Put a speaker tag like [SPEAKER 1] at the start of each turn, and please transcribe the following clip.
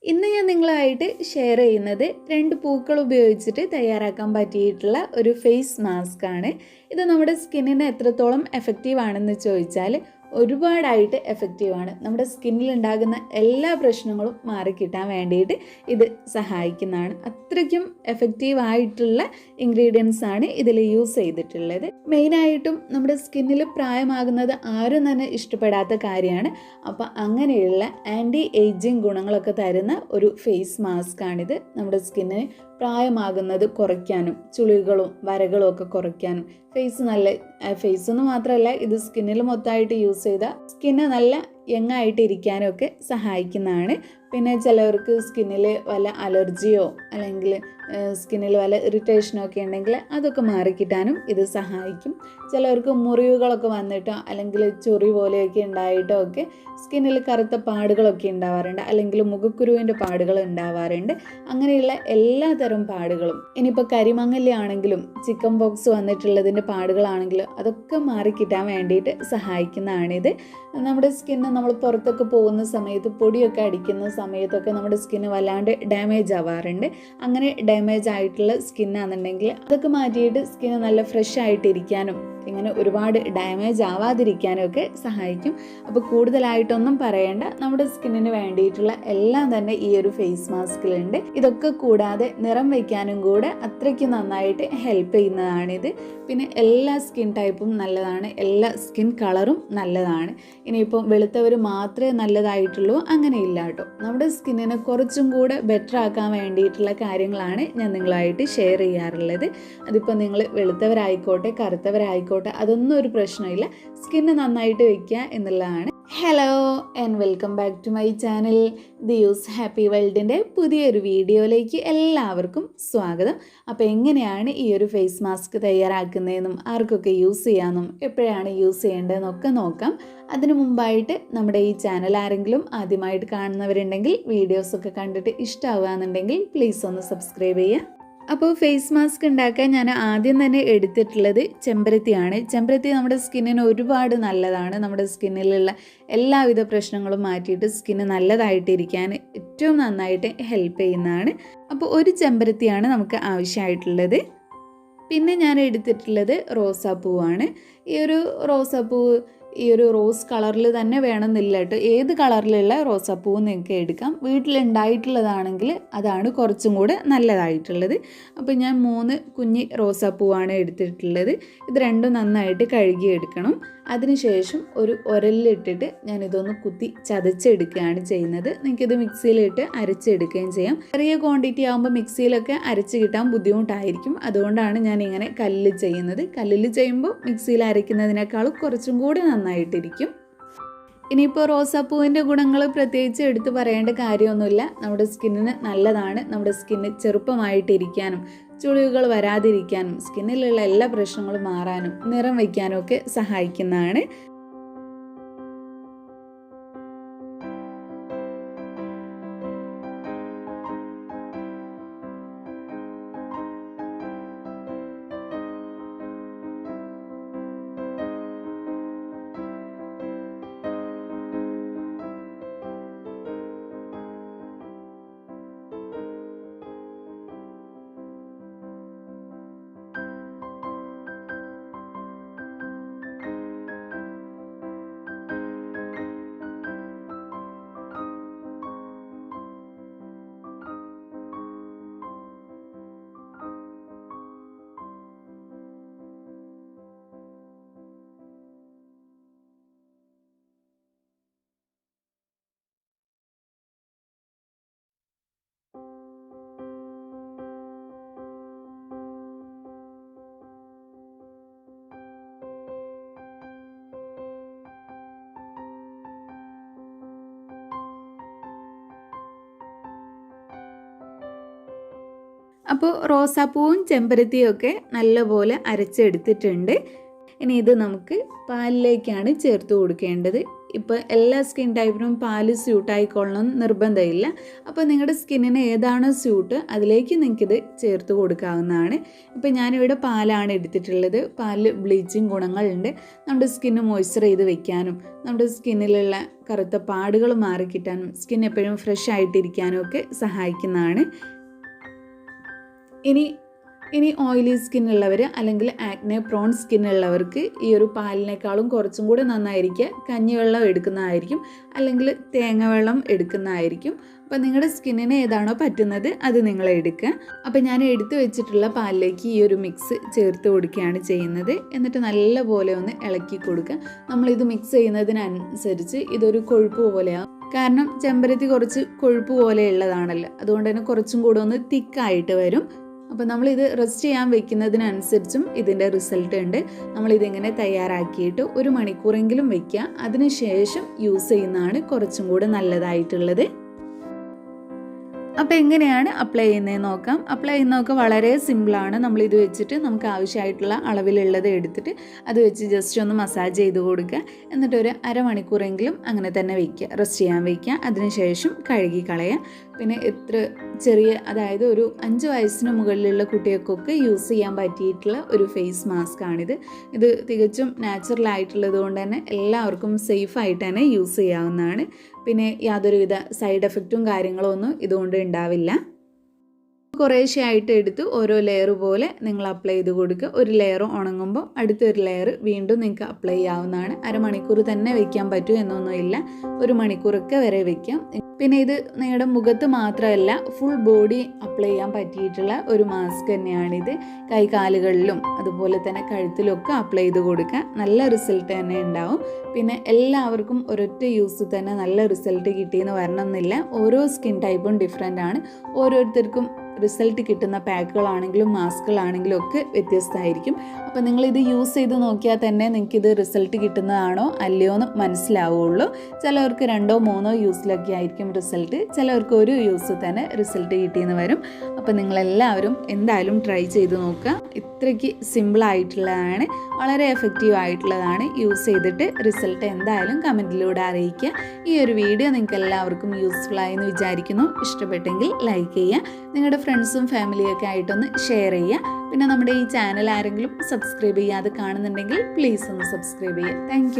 [SPEAKER 1] ഇന്ന് ഞാൻ നിങ്ങളുമായിട്ട് ഷെയർ ചെയ്യുന്നത് 2 പൂക്കൾ ഉപയോഗിച്ചിട്ട് തയ്യാറാക്കാൻ പറ്റിയിട്ടുള്ള ഒരു ഫേസ് മാസ്ക് ആണ്. ഇത് നമ്മുടെ സ്കിന്നിന് എത്രത്തോളം എഫക്റ്റീവ് ആണെന്ന് ചോദിച്ചാൽ ഒരുപാടായിട്ട് എഫക്റ്റീവാണ്. നമ്മുടെ സ്കിന്നിൽ ഉണ്ടാകുന്ന എല്ലാ പ്രശ്നങ്ങളും മാറിക്കിട്ടാൻ വേണ്ടിയിട്ട് ഇത് സഹായിക്കുന്നതാണ്. അത്രയ്ക്കും എഫക്റ്റീവായിട്ടുള്ള ഇൻഗ്രീഡിയൻസ് ആണ് ഇതിൽ യൂസ് ചെയ്തിട്ടുള്ളത്. മെയിനായിട്ടും നമ്മുടെ സ്കിന്നിൽ പ്രായമാകുന്നത് ആരും തന്നെ ഇഷ്ടപ്പെടാത്ത കാര്യമാണ്. അപ്പോൾ അങ്ങനെയുള്ള ആൻറ്റി ഏജിങ് ഗുണങ്ങളൊക്കെ തരുന്ന ഒരു ഫേസ് മാസ്ക് ആണിത്. നമ്മുടെ സ്കിന്നിന് പ്രായമാകുന്നത് കുറയ്ക്കാനും ചുളികളും വരകളും ഒക്കെ കുറയ്ക്കാനും ഫേസ് എന്ന് മാത്രമല്ല, ഇത് സ്കിന്നിൽ മൊത്തമായിട്ട് യൂസ് ചെയ്താൽ സ്കിന്ന് നല്ല യങ് ആയിട്ട് ഇരിക്കാനും ഒക്കെ സഹായിക്കുന്നതാണ്. പിന്നെ ചിലവർക്ക് സ്കിന്നിൽ വല്ല അലർജിയോ അല്ലെങ്കിൽ സ്കിന്നിൽ വല്ല ഇറിറ്റേഷനോ ഒക്കെ ഉണ്ടെങ്കിൽ അതൊക്കെ മാറിക്കിട്ടാനും ഇത് സഹായിക്കും. ചിലവർക്ക് മുറിവുകളൊക്കെ വന്നിട്ടോ അല്ലെങ്കിൽ ചൊറി പോലെയൊക്കെ ഉണ്ടായിട്ടോ ഒക്കെ സ്കിന്നിൽ കറുത്ത പാടുകളൊക്കെ ഉണ്ടാവാറുണ്ട്, അല്ലെങ്കിൽ മുഖക്കുരുവിൻ്റെ പാടുകൾ ഉണ്ടാവാറുണ്ട്. അങ്ങനെയുള്ള എല്ലാ തരം പാടുകളും, ഇനിയിപ്പോൾ കരിമങ്ങലാണെങ്കിലും ചിക്കൻ ബോക്സ് വന്നിട്ടുള്ളതിൻ്റെ പാടുകളാണെങ്കിലും അതൊക്കെ മാറിക്കിട്ടാൻ വേണ്ടിയിട്ട് സഹായിക്കുന്നതാണിത്. നമ്മുടെ സ്കിന്ന് നമ്മൾ പുറത്തൊക്കെ പോകുന്ന സമയത്ത് പൊടിയൊക്കെ അടിക്കുന്ന സമയത്തൊക്കെ നമ്മുടെ സ്കിന്ന് വല്ലാണ്ട് ഡാമേജ് ആവാറുണ്ട്. അങ്ങനെ ഡാമേജ് ആയിട്ടുള്ള സ്കിന്നാണെന്നുണ്ടെങ്കിൽ അതൊക്കെ മാറ്റിയിട്ട് സ്കിന്ന് നല്ല ഫ്രഷ് ആയിട്ടിരിക്കാനും ഇങ്ങനെ ഒരുപാട് ഡാമേജ് ആവാതിരിക്കാനും ഒക്കെ സഹായിക്കും. അപ്പോൾ കൂടുതലായിട്ടൊന്നും പറയേണ്ട, നമ്മുടെ സ്കിന്നിന് വേണ്ടിയിട്ടുള്ള എല്ലാം തന്നെ ഈ ഒരു ഫേസ് മാസ്കിലുണ്ട്. ഇതൊക്കെ കൂടാതെ നിറം വയ്ക്കാനും കൂടെ അത്രയ്ക്ക് നന്നായിട്ട് ഹെൽപ്പ് ചെയ്യുന്നതാണിത്. പിന്നെ എല്ലാ സ്കിൻ ടൈപ്പും നല്ലതാണ്, എല്ലാ സ്കിൻ കളറും നല്ലതാണ്. ഇനിയിപ്പം വെളുത്തവർ മാത്രമേ നല്ലതായിട്ടുള്ളൂ അങ്ങനെയില്ല കേട്ടോ. നമ്മുടെ സ്കിന്നിനെ കുറച്ചും കൂടെ ബെറ്റർ ആക്കാൻ വേണ്ടിയിട്ടുള്ള കാര്യങ്ങളാണ് ഞാൻ നിങ്ങളായിട്ട് ഷെയർ ചെയ്യാറുള്ളത്. അതിപ്പോൾ നിങ്ങൾ വെളുത്തവരായിക്കോട്ടെ കറുത്തവരായിക്കോട്ടെ അതൊന്നും ഒരു പ്രശ്നമില്ല, സ്കിന്ന് നന്നായിട്ട് വയ്ക്കുക എന്നുള്ളതാണ്. Hello and welcome back to my channel the use happy വേൾഡിൻ്റെ പുതിയൊരു വീഡിയോയിലേക്ക് എല്ലാവർക്കും സ്വാഗതം. അപ്പോൾ എങ്ങനെയാണ് ഈ ഒരു ഫേസ് മാസ്ക് തയ്യാറാക്കുന്നതെന്നും ആർക്കൊക്കെ യൂസ് ചെയ്യാമെന്നും എപ്പോഴാണ് യൂസ് ചെയ്യേണ്ടതെന്നൊക്കെ നോക്കാം. അതിനു മുമ്പായിട്ട് നമ്മുടെ ഈ ചാനൽ ആരെങ്കിലും ആദ്യമായിട്ട് കാണുന്നവരുണ്ടെങ്കിൽ വീഡിയോസൊക്കെ കണ്ടിട്ട് ഇഷ്ടമാവുകയെന്നുണ്ടെങ്കിൽ പ്ലീസ് ഒന്ന് സബ്സ്ക്രൈബ് ചെയ്യുക. അപ്പോൾ ഫേസ് മാസ്ക് ഉണ്ടാക്കാൻ ഞാൻ ആദ്യം തന്നെ എടുത്തിട്ടുള്ളത് ചെമ്പരത്തിയാണ്. ചെമ്പരത്തി നമ്മുടെ സ്കിന്നിന് ഒരുപാട് നല്ലതാണ്. നമ്മുടെ സ്കിന്നിലുള്ള എല്ലാവിധ പ്രശ്നങ്ങളും മാറ്റിയിട്ട് സ്കിന്ന് നല്ലതായിട്ടിരിക്കാൻ ഏറ്റവും നന്നായിട്ട് ഹെൽപ്പ് ചെയ്യുന്നതാണ്. അപ്പോൾ ഒരു ചെമ്പരത്തിയാണ് നമുക്ക് ആവശ്യമായിട്ടുള്ളത്. പിന്നെ ഞാൻ എടുത്തിട്ടുള്ളത് റോസാപ്പൂവാണ്. ഈ ഒരു റോസാപ്പൂവ് ഈ ഒരു റോസ് കളറിൽ തന്നെ വേണമെന്നില്ല കേട്ടോ, ഏത് കളറിലുള്ള റോസാപ്പൂവ് നിങ്ങൾക്ക് എടുക്കാം. വീട്ടിലുണ്ടായിട്ടുള്ളതാണെങ്കിൽ അതാണ് കുറച്ചും കൂടെ നല്ലതായിട്ടുള്ളത്. അപ്പോൾ ഞാൻ 3 കുഞ്ഞി റോസാപ്പൂവാണ് എടുത്തിട്ടുള്ളത്. ഇത് രണ്ടും നന്നായിട്ട് കഴുകിയെടുക്കണം. അതിനുശേഷം ഒരു ഉരലിലിട്ടിട്ട് ഞാനിതൊന്ന് കുത്തി ചതച്ചെടുക്കുകയാണ് ചെയ്യുന്നത്. നിങ്ങൾക്കിത് മിക്സിയിലിട്ട് അരച്ചെടുക്കുകയും ചെയ്യാം. ചെറിയ ക്വാണ്ടിറ്റി ആകുമ്പോൾ മിക്സിയിലൊക്കെ അരച്ച് കിട്ടാൻ ബുദ്ധിമുട്ടായിരിക്കും. അതുകൊണ്ടാണ് ഞാൻ ഇങ്ങനെ കല്ലിൽ ചെയ്യുന്നത്. കല്ലിൽ ചെയ്യുമ്പോൾ മിക്സിയിൽ അരയ്ക്കുന്നതിനേക്കാളും കുറച്ചും കൂടി നന്നായിട്ടിരിക്കും. ഇനിയിപ്പോൾ റോസാപ്പൂവിൻ്റെ ഗുണങ്ങൾ പ്രത്യേകിച്ച് എടുത്തു പറയേണ്ട കാര്യമൊന്നുമില്ല. നമ്മുടെ സ്കിന്നിന് നല്ലതാണ്. നമ്മുടെ സ്കിന്ന് ചെറുപ്പമായിട്ടിരിക്കാനും ചുളിവുകൾ വരാതിരിക്കാനും സ്കിന്നിലുള്ള എല്ലാ പ്രശ്നങ്ങളും മാറാനും നിറം വയ്ക്കാനും ഒക്കെ സഹായിക്കുന്നതാണ്. അപ്പോൾ റോസാപ്പൂവും ചെമ്പരത്തിയും ഒക്കെ നല്ലപോലെ അരച്ചെടുത്തിട്ടുണ്ട്. ഇനി ഇത് നമുക്ക് പാലിലേക്കാണ് ചേർത്ത് കൊടുക്കേണ്ടത്. ഇപ്പോൾ എല്ലാ സ്കിൻ ടൈപ്പിനും പാല് സ്യൂട്ടായിക്കൊള്ളണം നിർബന്ധമില്ല. അപ്പോൾ നിങ്ങളുടെ സ്കിന്നിന് ഏതാണോ സ്യൂട്ട് അതിലേക്ക് നിങ്ങൾക്കിത് ചേർത്ത് കൊടുക്കാവുന്നതാണ്. ഇപ്പോൾ ഞാനിവിടെ പാലാണ് എടുത്തിട്ടുള്ളത്. പാലിൽ ബ്ലീച്ചിങ് ഗുണങ്ങളുണ്ട്. നമ്മുടെ സ്കിന്ന് മോയ്സ്ചർ ചെയ്ത് വെക്കാനും നമ്മുടെ സ്കിന്നിലുള്ള കറുത്ത പാടുകൾ മാറിക്കിട്ടാനും സ്കിൻ എപ്പോഴും ഫ്രഷ് ആയിട്ടിരിക്കാനും ഒക്കെ സഹായിക്കുന്നതാണ്. ഇനി ഓയിലി സ്കിന്നുള്ളവർ അല്ലെങ്കിൽ ആക്നെ പ്രോൺ സ്കിന്നുള്ളവർക്ക് ഈ ഒരു പാലിനേക്കാളും കുറച്ചും കൂടെ നന്നായിരിക്കുക കഞ്ഞിവെള്ളം എടുക്കുന്നതായിരിക്കും, അല്ലെങ്കിൽ തേങ്ങ വെള്ളം എടുക്കുന്നതായിരിക്കും. അപ്പോൾ നിങ്ങളുടെ സ്കിന്നിന് ഏതാണോ പറ്റുന്നത് അത് നിങ്ങൾ എടുക്കുക. അപ്പോൾ ഞാൻ എടുത്തു വെച്ചിട്ടുള്ള പാലിലേക്ക് ഈ ഒരു മിക്സ് ചേർത്ത് കൊടുക്കുകയാണ് ചെയ്യുന്നത്. എന്നിട്ട് നല്ലപോലെ ഒന്ന് ഇളക്കി കൊടുക്കുക. നമ്മളിത് മിക്സ് ചെയ്യുന്നതിനനുസരിച്ച് ഇതൊരു കൊഴുപ്പ് പോലെയാവും. കാരണം ചെമ്പരത്തി കുറച്ച് കൊഴുപ്പ് പോലെയുള്ളതാണല്ലോ, അതുകൊണ്ട് തന്നെ കുറച്ചും കൂടെ ഒന്ന് തിക്കായിട്ട് വരും. അപ്പോൾ നമ്മളിത് റെസ്റ്റ് ചെയ്യാൻ വെക്കുന്നതിനനുസരിച്ചും ഇതിൻ്റെ റിസൾട്ട് ഉണ്ട്. നമ്മളിതിങ്ങനെ തയ്യാറാക്കിയിട്ട് 1 മണിക്കൂറെങ്കിലും വയ്ക്കുക. അതിനുശേഷം യൂസ് ചെയ്യുന്നതാണ് കുറച്ചും കൂടെ നല്ലതായിട്ടുള്ളത്. അപ്പോൾ എങ്ങനെയാണ് അപ്ലൈ ചെയ്യുന്നതെന്ന് നോക്കാം. അപ്ലൈ ചെയ്യുന്നതൊക്കെ വളരെ സിമ്പിളാണ്. നമ്മളിത് വെച്ചിട്ട് നമുക്ക് ആവശ്യമായിട്ടുള്ള അളവിലുള്ളത് എടുത്തിട്ട് അത് വെച്ച് ജസ്റ്റ് ഒന്ന് മസാജ് ചെയ്ത് കൊടുക്കുക. എന്നിട്ട് ഒരു അരമണിക്കൂറെങ്കിലും അങ്ങനെ തന്നെ വയ്ക്കുക, റെസ്റ്റ് ചെയ്യാൻ വയ്ക്കുക. അതിനുശേഷം കഴുകി കളയുക. പിന്നെ എത്ര ചെറിയ, അതായത് ഒരു 5 വയസ്സിന് മുകളിലുള്ള കുട്ടികൾക്കൊക്കെ യൂസ് ചെയ്യാൻ പറ്റിയിട്ടുള്ള ഒരു ഫേസ് മാസ്ക് ആണിത്. ഇത് തികച്ചും നാച്ചുറൽ ആയിട്ടുള്ളത് കൊണ്ട് തന്നെ എല്ലാവർക്കും സേഫായിട്ട് തന്നെ യൂസ് ചെയ്യാവുന്നതാണ്. പിന്നെ യാതൊരുവിധ സൈഡ് എഫക്റ്റും കാര്യങ്ങളോ ഒന്നും ഇതുകൊണ്ട് ഉണ്ടാവില്ല. കുറേശ്ശെയായിട്ട് എടുത്ത് ഓരോ ലെയർ പോലെ നിങ്ങൾ അപ്ലൈ ചെയ്ത് കൊടുക്കുക. ഒരു ലെയർ ഉണങ്ങുമ്പോൾ അടുത്തൊരു ലെയർ വീണ്ടും നിങ്ങൾക്ക് അപ്ലൈ ചെയ്യാവുന്നതാണ്. അരമണിക്കൂർ തന്നെ വയ്ക്കാൻ പറ്റും എന്നൊന്നുമില്ല, 1 മണിക്കൂറൊക്കെ വരെ വയ്ക്കാം. പിന്നെ ഇത് നിങ്ങളുടെ മുഖത്ത് മാത്രമല്ല ഫുൾ ബോഡി അപ്ലൈ ചെയ്യാൻ പറ്റിയിട്ടുള്ള ഒരു മാസ്ക് തന്നെയാണിത്. കൈകാലുകളിലും അതുപോലെ തന്നെ കഴുത്തിലൊക്കെ അപ്ലൈ ചെയ്ത് കൊടുക്കുക. നല്ല റിസൾട്ട് തന്നെ ഉണ്ടാവും. പിന്നെ എല്ലാവർക്കും ഒരൊറ്റ യൂസ് തന്നെ നല്ല റിസൾട്ട് കിട്ടിയെന്ന് വരണമെന്നില്ല. ഓരോ സ്കിൻ ടൈപ്പും ഡിഫറെൻ്റ് ആണ്. ഓരോരുത്തർക്കും റിസൾട്ട് കിട്ടുന്ന പാക്കുകളാണെങ്കിലും മാസ്കുകളാണെങ്കിലും ഒക്കെ വ്യത്യസ്തമായിരിക്കും. അപ്പോൾ നിങ്ങളിത് യൂസ് ചെയ്ത് നോക്കിയാൽ തന്നെ നിങ്ങൾക്കിത് റിസൾട്ട് കിട്ടുന്നതാണോ അല്ലയോ എന്ന് മനസ്സിലാവുള്ളൂ. ചിലവർക്ക് 2 or 3 യൂസിലൊക്കെ ആയിരിക്കും റിസൾട്ട്, ചിലവർക്ക് 1 യൂസ് തന്നെ റിസൾട്ട് കിട്ടിയെന്ന് വരും. അപ്പോൾ നിങ്ങളെല്ലാവരും എന്തായാലും ട്രൈ ചെയ്ത് നോക്കുക. ഇത്രയ്ക്ക് സിമ്പിളായിട്ടുള്ളതാണ്, വളരെ എഫക്റ്റീവ് ആയിട്ടുള്ളതാണ്. യൂസ് ചെയ്തിട്ട് റിസൾട്ട് എന്തായാലും കമൻറ്റിലൂടെ അറിയിക്കുക. ഈ ഒരു വീഡിയോ നിങ്ങൾക്ക് എല്ലാവർക്കും യൂസ്ഫുൾ ആയെന്ന് വിചാരിക്കുന്നു. ഇഷ്ടപ്പെട്ടെങ്കിൽ ലൈക്ക് ചെയ്യുക, നിങ്ങളുടെ ഫ്രണ്ട്സും ഫാമിലിയൊക്കെ ആയിട്ടൊന്ന് ഷെയർ ചെയ്യുക. പിന്നെ നമ്മുടെ ഈ ചാനൽ ആരെങ്കിലും സബ്സ്ക്രൈബ് ചെയ്യാതെ കാണുന്നുണ്ടെങ്കിൽ പ്ലീസ് ഒന്ന് സബ്സ്ക്രൈബ് ചെയ്യുക. താങ്ക്